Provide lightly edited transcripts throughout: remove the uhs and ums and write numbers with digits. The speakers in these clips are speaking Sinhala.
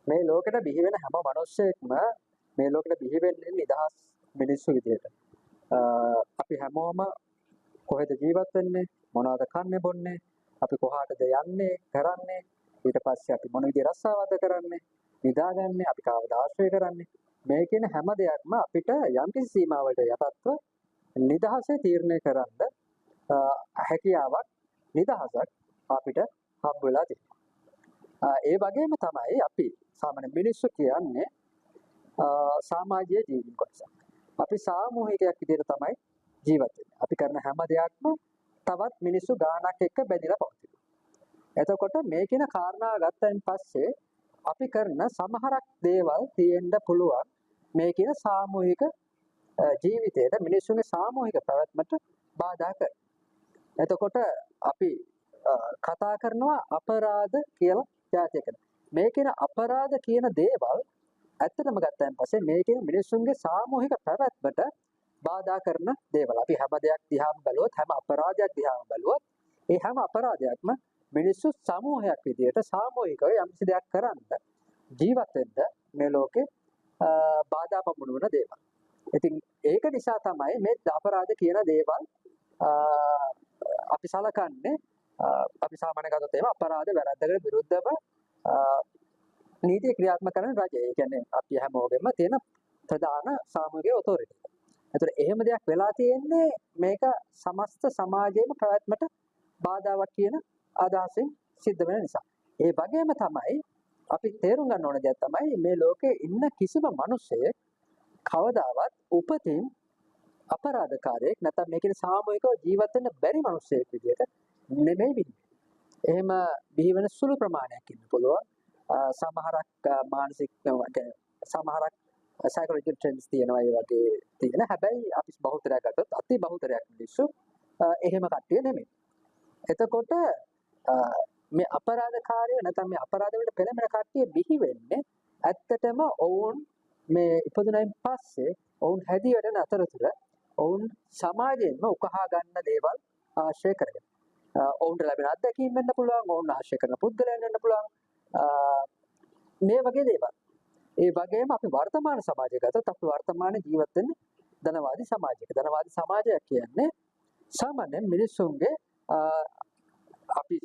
මේ ලෝකෙට බිහි වෙන හැම මිනිස්සෙක්ම මේ ලෝකෙට බිහි වෙන්නේ නිදහස් මිනිස්සු විදියට. අපි හැමෝම කොහෙද ජීවත් වෙන්නේ? මොනවද කන්නේ බොන්නේ? අපි කොහාටද යන්නේ කරන්නේ? ඊට පස්සේ අපි මොන විදිහේ රස්සාවද කරන්නේ? නිදාගන්නේ, අපි කාවද ආශ්‍රය කරන්නේ? මේ කියන හැම දෙයක්ම අපිට යම්කිසි සීමාවකට යටත්ව නිදහසේ තීරණය කරන්න හැකියාවක් නිදහසක් අපිට හම්බ වෙලා තියෙනවා. ඒ වගේම තමයි අපි සාමාන්‍ය මිනිස්සු කියන්නේ සමාජීය ජීවීන් කොටසක්. අපි සාමූහිකයක් විදිහට තමයි ජීවත් වෙන්නේ. අපි කරන හැම දෙයක්ම තවත් මිනිස්සු ගානක් එක්ක බැඳිලා පවතිනවා. එතකොට මේ කියන කාරණා ගත්තයින් පස්සේ අපි කරන සමහරක් දේවල් තියෙන්න පුළුවන් මේ කියන සාමූහික ජීවිතයට මිනිස්සුන්ගේ සාමූහික පැවැත්මට බාධා කරන. එතකොට අපි කතා කරනවා අපරාධ කියලා જાතියකට. මේ කියන අපරාධ කියන දේවල් ඇත්තටම ගත්තයින් පස්සේ මේ කියන මිනිස්සුන්ගේ සාමූහික පැවැත්මට බාධා කරන දේවල්. අපි හැම දෙයක් දිහාම බැලුවොත් හැම අපරාධයක් දිහාම බැලුවොත් ඒ හැම අපරාධයක්ම මිනිස්සු සමූහයක් විදියට සාමූහිකව යම්කිසි දෙයක් කරන්න ජීවත් වෙන්න මේ ලෝකේ බාධා පමුණුවන දේවල්. ඉතින් ඒක නිසා තමයි මේ අපරාධ කියන දේවල් අපි සලකන්නේ අපි සාමාන්‍ය ගත්තොත් එහෙම අපරාධ වැරද්දකට විරුද්ධව නීතිය ක්‍රියාත්මක කරන රජය. ඒ කියන්නේ අපි හැමෝගෙම තියෙන ප්‍රධාන සාමූහික ඔතොරිටි. ඒතර එහෙම දෙයක් වෙලා තියෙන්නේ මේක සමස්ත සමාජයේම පැවැත්මට බාධාවක් කියන අදහසින් සිද්ධ වෙන නිසා. ඒ වගේම තමයි අපි තේරුම් ගන්න ඕන දෙයක් තමයි මේ ලෝකේ ඉන්න කිසිම මිනිසෙක් කවදාවත් උපතින් අපරාධකාරයෙක් නැත්නම් මේකේ සාමූහිකව ජීවත් වෙන්න බැරි මිනිසෙක් විදියට නෙමෙයි වෙන්නේ. එහෙම බිහි වෙන සුළු ප්‍රමාණයක් ඉන්න පුළුවන්. සමහරක් මානසික සමහරක් සයිකොලොජිකල් ට්‍රෙන්ඩ්ස් තියෙනවා ඒ වගේ තියෙන. හැබැයි අපි බහුතරයක් ගත්තොත් අති බහුතරයක් මිනිස්සු එහෙම කට්ටිය නෙමෙයි. එතකොට මේ අපරාධකාරයෝ නැත්නම් මේ අපරාධ වලට පෙළඹෙන කට්ටිය බිහි වෙන්නේ ඇත්තටම ඔවුන් මේ ඉපදුනයින් පස්සේ ඔවුන් හැදී වැඩෙන අතරතුර ඔවුන් සමාජයෙන්ම උකහා ගන්න දේවල් ආශ්‍රය කරගෙන. ඔවුන්ට ලැබෙන අත්දැකීම් වෙන්න පුළුවන්, ඔවුන් ආශ්‍රය කරන පුද්ගලයන් වෙන්න පුළුවන්. මේ වගේ දේවල්. ඒ වගේම අපි වර්තමාන සමාජය ගත්තොත් අපි වර්තමානයේ ජීවත් වෙන්නේ ධනවාදී සමාජයක. ධනවාදී සමාජයක් කියන්නේ සාමාන්‍ය මිනිස්සුන්ගේ අපි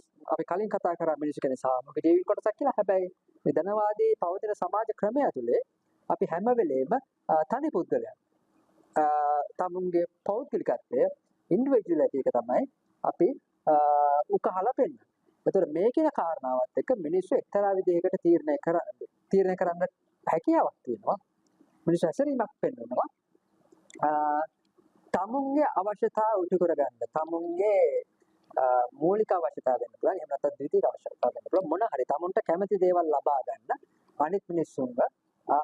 කලින් කතා කරා මිනිස්සු කියන්නේ සාමූහික ජීවීන් කොටසක් කියලා. හැබැයි මේ ධනවාදී පවතින සමාජ ක්‍රමය ඇතුලේ අපි හැම වෙලේම තනි පුද්ගලයන් තමුන්ගේ පෞද්ගලිකත්වය ඉන්ඩිවිජුවලිටි එක තමයි අපි උකහලා පෙන්නන්නේ. ඒතර මේ කියන කාරණාවත් එක්ක මිනිස්සු එක්තරා විදිහකට තීරණය කරන්න හැකියාවක් තියෙනවා. මිනිස්සු හැසිරීමක් පෙන්වනවා. තමුන්ගේ අවශ්‍යතාව උටු කරගන්න, තමුන්ගේ මූලික අවශ්‍යතාව වෙන්න පුළුවන්. එහෙම නැත්නම් ද්විතීයික අවශ්‍යතාව වෙන්න පුළුවන්. මොන හරි තමුන්ට කැමති දේවල් ලබා ගන්න අනිත් මිනිස්සුන්ව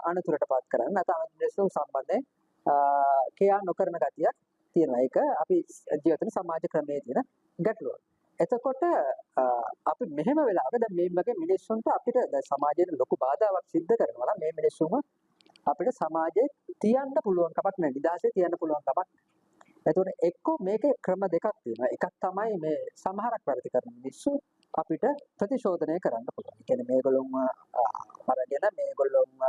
අනුතරටපත් කරන්න නැත්නම් අනිත් මිනිස්සුන් සම්බන්ධයෙන් කියා නොකරන ගතියක් තියෙනවා. ඒක අපි ජීවිත සමාජ ක්‍රමයේ තියෙන ගැටලුවක්. එතකොට අපි මෙහෙම වෙලාවක දැන් මේ වගේ මිනිස්සුන්ට අපිට දැන් සමාජයේ ලොකු බාධාවක් සිද්ධ කරනවා නම් මේ මිනිස්සුම අපිට සමාජයේ තියන්න පුළුවන් කමක් නැහැ. නිදහසේ තියන්න පුළුවන් කමක් නැහැ. එතකොට එක්ක මේකේ ක්‍රම දෙකක් තියෙනවා. එකක් තමයි මේ සමහරක් වැඩි කරන මිනිස්සු අපිට ප්‍රතිශෝධනය කරන්න පුළුවන්. ඒ කියන්නේ මේගොල්ලොන්ව අරගෙන මේගොල්ලොන්ව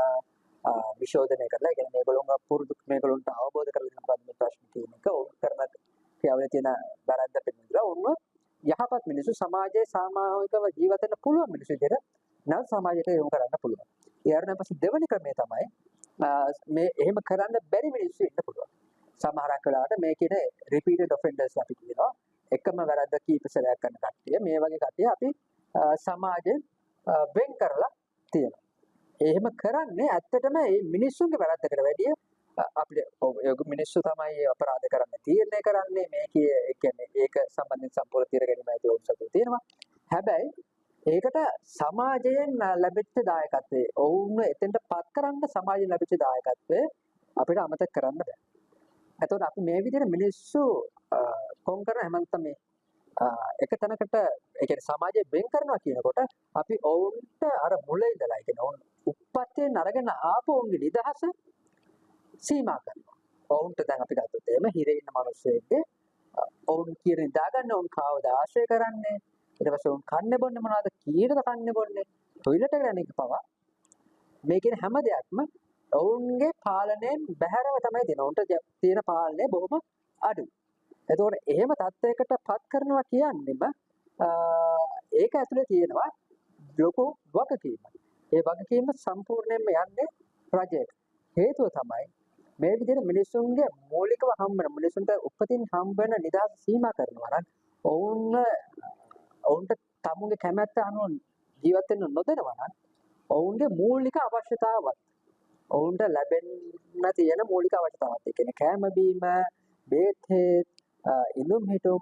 විශෝධනය කරලා, ඒ කියන්නේ මේගොල්ලොන්ට අවබෝධ කරලා දෙන්න බෑ මේ ප්‍රශ්න කියන එක. උන් කරන ක්‍රියාවලිය තියෙන වැරද්ද පෙන්නනවා. උන්ව යහපත් මිනිස්සු සමාජයේ සාමාජිකව ජීවත් වෙන්න පුළුවන් මිනිස්සු විදිහට නැත් සමාජයට යොමු කරන්න පුළුවන්. ඒ අරගෙන පස්සේ දෙවෙනි ක්‍රමය තමයි මේ එහෙම කරන්න බැරි මිනිස්සු ඉන්න පුළුවන්. සමහරක් වෙලාවට මේ කියන රිපීටඩ් ඔෆෙන්ඩර්ස් අපි කියනවා. එකම වැරද්ද කීප සැරයක් කරන කට්ටිය. මේ වගේ කට්ටිය අපි සමාජයෙන් වෙන් කරලා තියෙනවා. එහෙම කරන්නේ ඇත්තටම මේ මිනිස්සුන්ගේ වැරද්දකට වැඩිය අපිට මිනිස්සු තමයි අපරාධ කරන්න තීරණය කරන්නේ. මේකේ ඒ කියන්නේ ඒක සම්බන්ධයෙන් සම්පූර්ණ තීර ගැනීමයි උත්සාහය තියෙනවා. හැබැයි ඒකට සමාජයෙන් ලැබෙච්ච දායකත්වයේ ඔවුන් එතෙන්ට පත් කරන්න සමාජයෙන් ලැබෙච්ච දායකත්වයේ අපිට අමතක කරන්න බෑ. එතකොට අපි මේ විදිහට මිනිස්සු කොම් කරන හැමන්තම මේ එක තැනකට ඒ කියන්නේ සමාජයෙන් වෙන් කරනවා කියනකොට අපි ඔවුන්ට අර මුලින් ඉඳලා ඒ කියන්නේ ඔවුන් උප්පත්තියෙන් අරගෙන ආපු ඔවුන්ගේ නිදහස සීමා කරනවා. ඔවුන්ට දැන් අපි ගත්තොත් එහෙම හිරේ ඉන්න මිනිස්සෙක්ගේ ඔවුන් කියන දාගන්න ඔවුන් කාවද ආශ්‍රය කරන්නේ ඊට පස්සේ ඔවුන් කන්නේ බොන්නේ මොනවද කීයටද කන්නේ බොන්නේ ටොයිලට් එකට යන එක පවා මේ කියන හැම දෙයක්ම ඔවුන්ගේ පාලනයෙන් බැහැරව තමයි දෙන. උන්ට තියෙන පාලනය බොහොම අඩුයි. එතකොට එහෙම තත්ත්වයකට පත් කරනවා කියන්නේම ඒක ඇතුලේ තියෙනවා ලොකු වගකීමක්. ඒ වගකීම සම්පූර්ණයෙන්ම යන්නේ රජයට. හේතුව තමයි මේ විදිහට මිනිසුන්ගේ මූලිකව හම්බ වෙන මිනිසුන්ට උපතින් හම්බ වෙන නිදහස සීමා කරනවා නම් ඔවුන්ට තමුන්ගේ කැමැත්ත අනුව ජීවත් වෙන්න නොදෙනවා නම් ඔවුන්ගේ මූලික අවශ්‍යතාවත් ඔවුන්ට ලැබෙන්න තියෙන මූලික අවශ්‍යතාවත් ඒ කියන්නේ කෑම බීම, බේත් හේත්, ඉඳුම් හිටුම්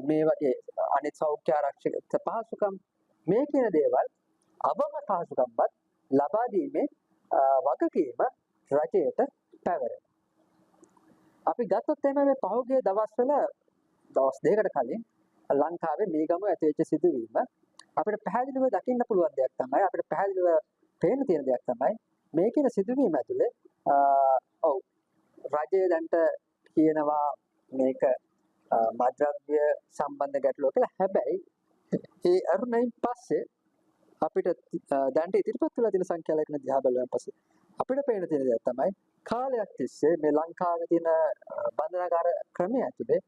මේ වගේ අනිත් සෞඛ්‍ය ආරක්ෂක පහසුකම් මේ කියන දේවල් අවම පහසුකම්වත් ලබා දීමේ වගකීම රජයට පැවරෙනවා. අපි ගත්තොත් එimhe මේ පහුගිය දවස්වල දවස් දෙකකට කලින් ලංකාවේ මේගම ඇතිවෙච්ච සිදුවීම අපිට පැහැදිලිව දකින්න පුළුවන් දෙයක් තමයි අපිට පැහැදිලිව පේන්න තියෙන දෙයක් තමයි මේ කියන සිදුවීම ඇතුලේ ඔව් රජය දැන්ට කියනවා මේක මද්‍රව්‍ය සම්බන්ධ ගැටලුව කියලා. හැබැයි ඒ අරුණයින් පස්සේ අපිට දැන්ට ඉදිරිපත් වෙලා තියෙන සංඛ්‍යාලයකන දිහා බලුවන් පස්සේ අපිට පේන තියෙන දේ තමයි කාලයක් තිස්සේ මේ ලංකාවේ තියෙන බන්ධනාගාර ක්‍රමය ඇතුලේ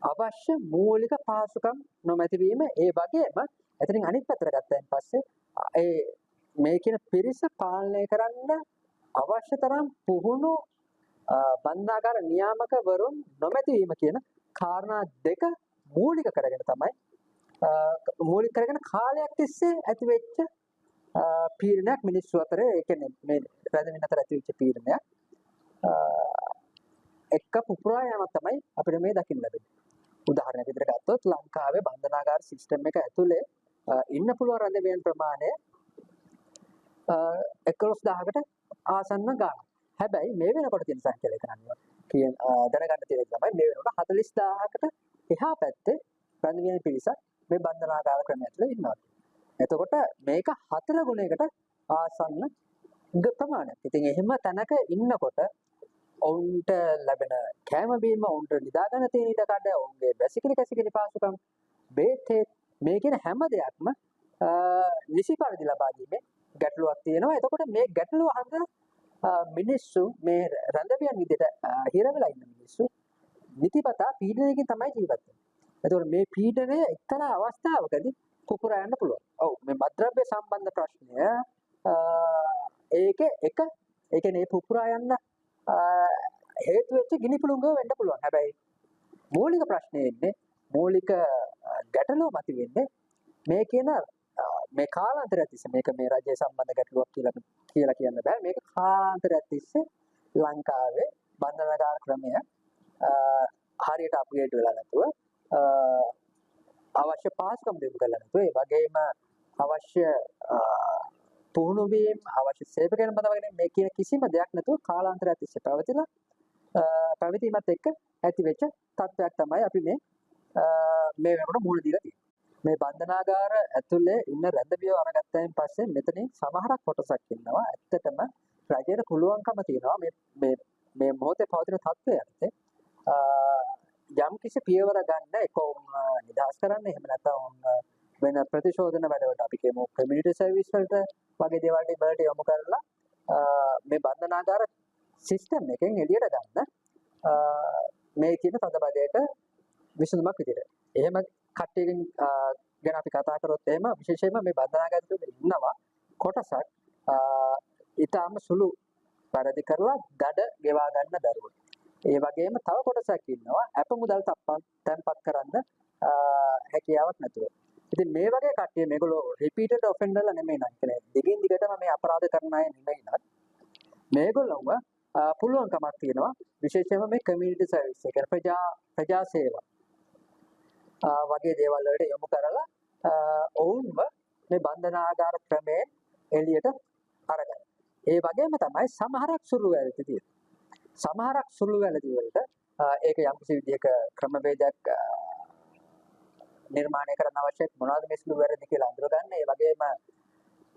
අවශ්‍ය මූලික පහසුකම් නොමැති වීම ඒ වගේම එතනින් අනිත් පැත්තට ගත්තයින් පස්සේ ඒ මේ කියන පිරිස පාලනය කරන්න අවශ්‍ය තරම් පුහුණු බන්ධනාගාර නියාමකවරුන් නොමැති වීම කියන කාරණා දෙක මූලික කරගෙන තමයි මූලික කරගෙන කාලයක් තිස්සේ ඇතිවෙච්ච පීඩනයක් මිනිස්සු අතර ඒ කියන්නේ මේ රැඳෙමින් අතර ඇතිවෙච්ච පීඩනයක් එක්ක පුපුරා යාමක් තමයි අපිට මේ දකින්න ලැබෙන්නේ. උදාහරණයක් විදිහට ගත්තොත් ලංකාවේ බන්ධනාගාර සිස්ටම් එක ඇතුලේ ඉන්න පුළුවන් රැඳෙමින් ප්‍රමාණය 11000කට ආසන්න ගාණක්. හැබැයි මේ වෙනකොට තියෙන සංඛ්‍යාලය කරන්නේ කියන දැනගන්න තියෙන තමයි මේ වෙනකොට 40000කට එහා පැත්තේ රැඳෙමින් පිරිසක් මේ බන්ධනාගාර ක්‍රමය ඇතුලේ ඉන්නවා. එතකොට මේක 4 ගුණයකට ආසන්න ප්‍රමාණයක්. ඉතින් එහෙම තැනක ඉන්නකොට ඔවුන්ට ලැබෙන කෑම බීම, ඔවුන්ට නිදා ගන්න තියෙන ඉඩ කඩ, ඔවුන්ගේ වැසිකිලි කැසිකිලි පහසුකම්, බේත් මේ කියන හැම දෙයක්ම නිසි පරිදි ලබා දීමේ ගැටලුවක් තියෙනවා. එතකොට මේ ගැටලුව හන්ද මිනිස්සු මේ රැඳවියන් විදිහට හිර වෙලා ඉන්න මිනිස්සු නිතිපතා පීඩනයකින් තමයි ජීවත් වෙන්නේ. එතකොට මේ පීඩනය එක්තරා අවස්ථාවකදී පුපුරා යන්න පුළුවන්. ඔව් මේ මද්‍රව්‍ය සම්බන්ධ ප්‍රශ්නය ඒ කියන්නේ මේ පුපුරා යන්න හේතු වෙච්ච ගිනිපුළුංගව වෙන්න පුළුවන්. හැබැයි මූලික ප්‍රශ්නේ ඉන්නේ මූලික ගැටලුව මත වෙන්නේ මේ කියන මේ කාලාන්තරයක් තිස්සේ මේක මේ රජයේ සම්බන්ධ ගැටලුවක් කියලා කියන්න බෑ. මේක කාලාන්තරයක් තිස්සේ ලංකාවේ බන්ධනාගාර ක්‍රමය හරියට අප්ග්‍රේඩ් වෙලා නැතුව අවශ්‍ය පහසුකම් දෙන්න කරලා නැතුව ඒ වගේම අවශ්‍ය පුහුණු වීම අවශ්‍ය සේවකයන් බඳවගෙන මේ කියන කිසිම දෙයක් නැතුව කාලාන්තරයක් තිස්සේ පැවතීමත් එක්ක ඇති වෙච්ච තත්ත්වයක් තමයි අපි මේ වෙනකොට මුහුණ දීලා තියෙන්නේ. මේ බන්ධනාගාර ඇතුලේ ඉන්න රැඳවියෝ අරගත්තයින් පස්සේ මෙතනින් සමහරක් කොටසක් ඉන්නවා. ඇත්තටම රජයට පුළුවන්කම තියෙනවා මේ මොහොතේ පවතින තත්ත්වයන්ට යම් කිසි පියවර ගන්න එක නිදහස් කරන්න එහෙම නැත්නම් වෙන ප්‍රතිශෝධන වැඩවලට අපි කියමු කමියුනිටි සර්විස් වලට වගේ දේවල් වලට යොමු කරලා මේ බන්ධනාගාර සිස්ටම් එකෙන් එළියට ගන්න මේ කියන තදබදයට විසඳුමක් විදියට. එහෙම කට්ටියකින් ගැන අපි කතා කරොත් එහෙම විශේෂයෙන්ම මේ බන්ධනාගාර ඇතුළේ ඉන්නවා කොටසක් ඊටාම සුළු පරිදි කරලා දඩ ගෙවා ගන්න දරුවෝ. ඒ වගේම තව කොටසක් ඉන්නවා අප මුදල් තැන්පත් කරන්න හැකියාවක් නැතුව. ඉතින් මේ වගේ කට්ටිය මේගොල්ලෝ රිපීටඩ් ඔෆෙන්ඩර්ලා නෙමෙයි නේද? කියන්නේ දිගින් දිගටම මේ අපරාධ කරන අය නෙමෙයි නේද? මේගොල්ලෝම පුළුවන්කමක් තියෙනවා විශේෂයෙන්ම මේ කමියුනිටි සර්විස් එක ප්‍රජා සේවා වගේ දේවල් වලට යොමු කරලා ඔවුන්ව මේ බන්ධනාගාර ක්‍රමයෙන් එළියට අරගන්න. ඒ වගේම තමයි සමහරක් සුළු වැරදි තියෙනවා. සමහරක් සුළු වැරදි වලට ඒක යම්කිසි විදිහක ක්‍රමවේදයක් නිර්මාණය කරන්න අවශ්‍යයි මොනවද මේ සුළු වැරදි කියලා අඳුරගන්න. ඒ වගේම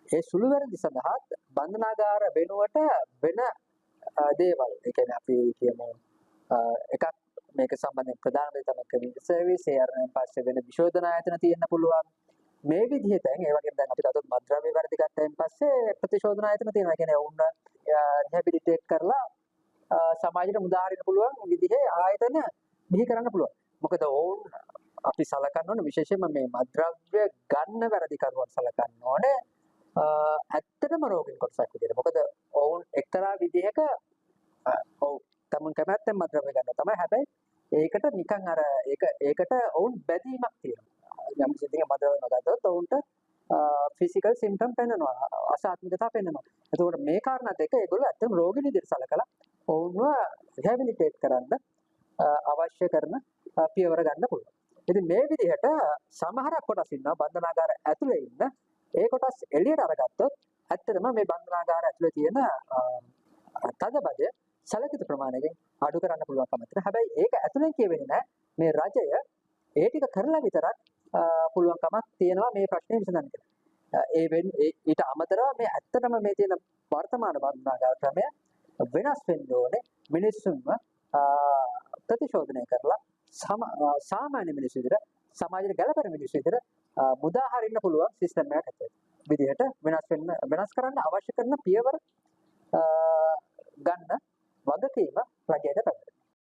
ඒ සුළු වැරදි සඳහා බන්ධනාගාර වෙනුවට වෙන දේවල් ඒ කියන්නේ අපි කියමු එකක් මේක සම්බන්ධයෙන් ප්‍රධාන දේ තමයි කමියුනිටි සර්විස් ඒ අරගෙන පස්සේ වෙන විශෝධන ආයතන තියෙන්න පුළුවන්. මේ විදිහට දැන් ඒ වගේම දැන් අපි ගත්තොත් මත්ද්‍රව්‍ය වැරදි ගත්තයින් පස්සේ ප්‍රතිශෝධන ආයතන තියෙනවා. කියන්නේ ඔවුන් රිහැබිලිටේට් කරලා සමාජයට මුදා හරින්න පුළුවන් විදිහේ ආයතන බිහි කරන්න පුළුවන්. මොකද ඔවුන් අපි සලකන්න ඕනේ විශේෂයෙන්ම මේ මත්ද්‍රව්‍ය ගන්න වැරදිකරුවන් සලකන්න ඕනේ ඇත්තටම රෝගීන් කොටසක් විදිහට. මොකද ඔවුන් එක්තරා විදිහක ඔව් තමුන් කැමැත්තෙන් මත්ද්‍රව්‍ය ගන්නවා තමයි. හැබැයි ඒකට නිකන් අර ඒකට ඔවුන් බැඳීමක් තියෙනවා. යම් කිසි දෙයක මත්ද්‍රව්‍ය නොගත්තොත් ඔවුන්ට ෆිසිකල් සිම්ප්ටම් පෙන්වනවා, අසාත්මිකතා පෙන්වනවා. එතකොට මේ කාරණා දෙක ඒගොල්ලෝ ඇත්තටම රෝගී විදිහට සලකලා ඔවුන්ව රිහැබිලිටේට් කරන්න අවශ්‍ය කරන පියවර ගන්න පුළුවන්. ඉතින් මේ විදිහට සමහරක් කොටස් ඉන්නවා බන්ධනාගාර ඇතුලේ ඉන්න. ඒ කොටස් එළියට අරගත්තොත් ඇත්තටම මේ බන්ධනාගාර ඇතුලේ තියෙන තදබදය සැලකිත ප්‍රමාණයකින් අඩු කරන්න පුළුවන්කම තියෙනවා. හැබැයි ඒක ඇතුලෙන් කියවෙන්නේ නැහැ මේ රජය ඒ ටික කරලා විතරක් පුළුවන්කමක් තියෙනවා මේ ප්‍රශ්නේ විසඳන්න කියලා. ඊට අමතරව මේ ඇත්තටම මේ තියෙන වර්තමාන බන්ධනාගාර ක්‍රමය වෙනස් වෙන්න ඕනේ. මිනිස්සුන්ව ප්‍රතිශෝධනය කරලා සාමාන්‍ය මිනිස්සු විදිහට සමාජයට ගැළපෙන මිනිස්සු විදිහට මුදා හරින්න පුළුවන් සිස්ටම් එකක් ඇතුළේ. විදිහට වෙනස් කරන්න අවශ්‍ය කරන පියවර ගන්න වගකීම රජයට පැවැත්වෙනවා.